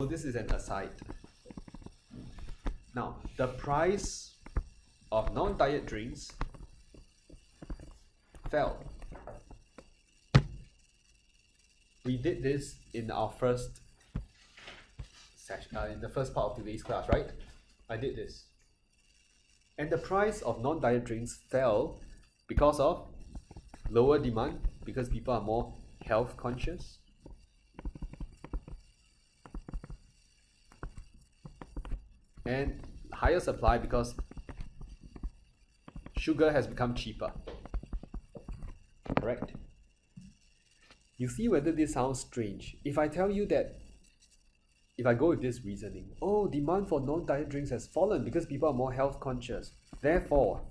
this is an aside. Now, the price of non-diet drinks fell. We did this in our first session, in the first part of today's class, right? I did this. And the price of non-diet drinks fell because of lower demand, because people are more health conscious. And higher supply because sugar has become cheaper. Correct? You see whether this sounds strange. If I tell you that, if I go with this reasoning, oh, demand for non-diet drinks has fallen because people are more health conscious. Therefore,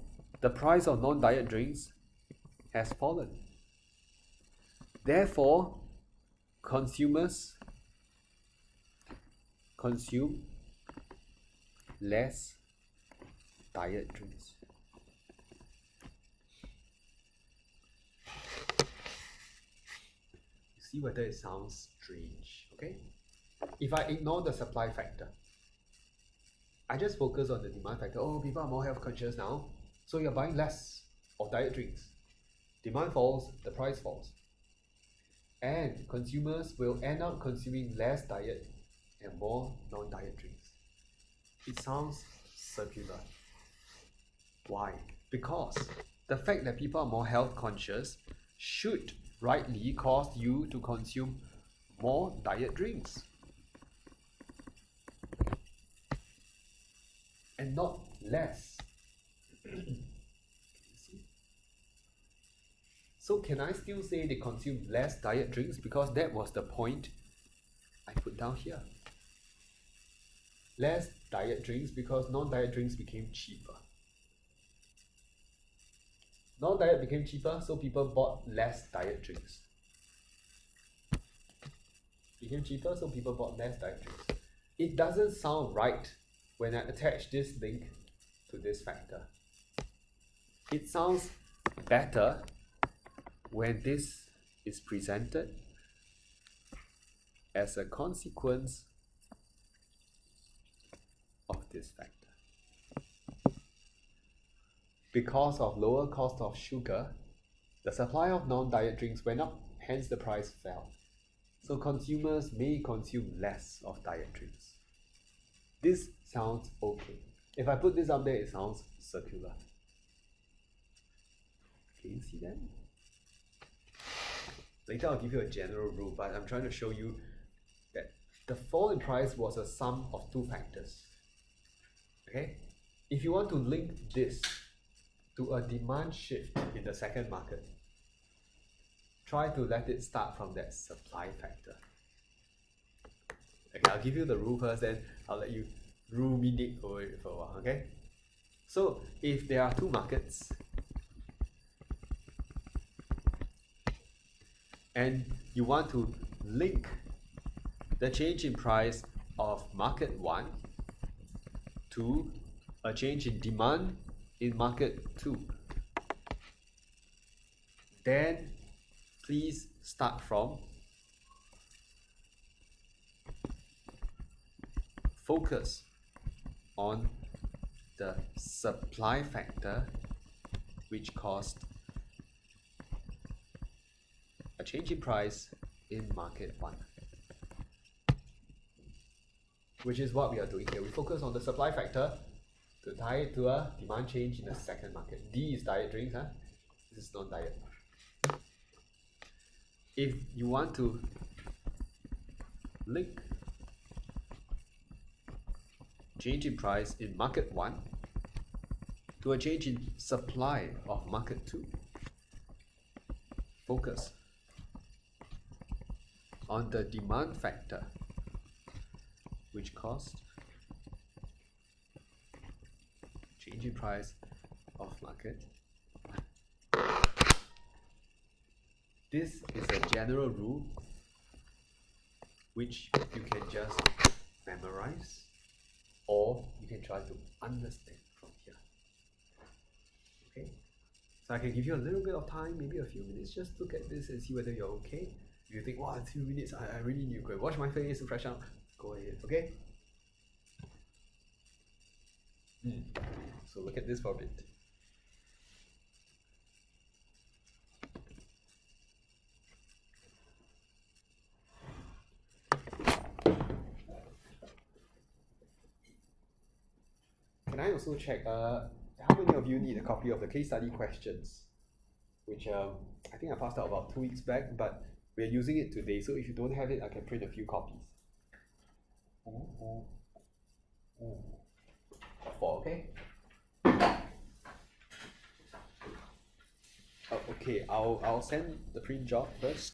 the price of non-diet drinks has fallen. Therefore, consumers consume less diet drinks. See whether it sounds strange, okay? If I ignore the supply factor, I just focus on the demand factor. Oh, people are more health conscious now, so you're buying less of diet drinks. Demand falls, the price falls. And consumers will end up consuming less diet and more non-diet drinks. It sounds circular. Why? Because the fact that people are more health conscious should rightly cause you to consume more diet drinks and not less. So can I still say they consume less diet drinks because that was the point I put down here? Less diet drinks because non-diet drinks became cheaper. Non-diet became cheaper, so people bought less diet drinks. Became cheaper, so people bought less diet drinks. It doesn't sound right when I attach this link to this factor. It sounds better when this is presented as a consequence of this factor. Because of lower cost of sugar, the supply of non-diet drinks went up, hence the price fell. So consumers may consume less of diet drinks. This sounds okay. If I put this up there, it sounds circular. Can you see that? Later I'll give you a general rule, but I'm trying to show you that the fall in price was a sum of two factors. Okay? If you want to link this to a demand shift in the second market, try to let it start from that supply factor. Okay, I'll give you the rule first, then I'll let you ruminate over it for a while, okay? So, if there are two markets, and you want to link the change in price of market 1 to a change in demand in market 2, then please start from focus on the supply factor which caused a change in price in market 1, which is what we are doing here. We focus on the supply factor to tie it to a demand change in the second market. D is diet drinks, this is non-diet. If you want to link change in price in market 1 to a change in supply of market 2, focus on the demand factor which caused change in price of market 1. This is a general rule which you can just memorize, or you can try to understand from here. Okay, so I can give you a little bit of time, maybe a few minutes, just look at this and see whether you're okay. If you think, wow, 2 minutes, I really need to go and wash my face and fresh out, Go ahead, okay? So look at this for a bit. Can I also check, how many of you need a copy of the case study questions? Which I think I passed out about 2 weeks back, but we're using it today, so if you don't have it, I can print a few copies. 4, okay? Oh, okay, I'll send the print job first.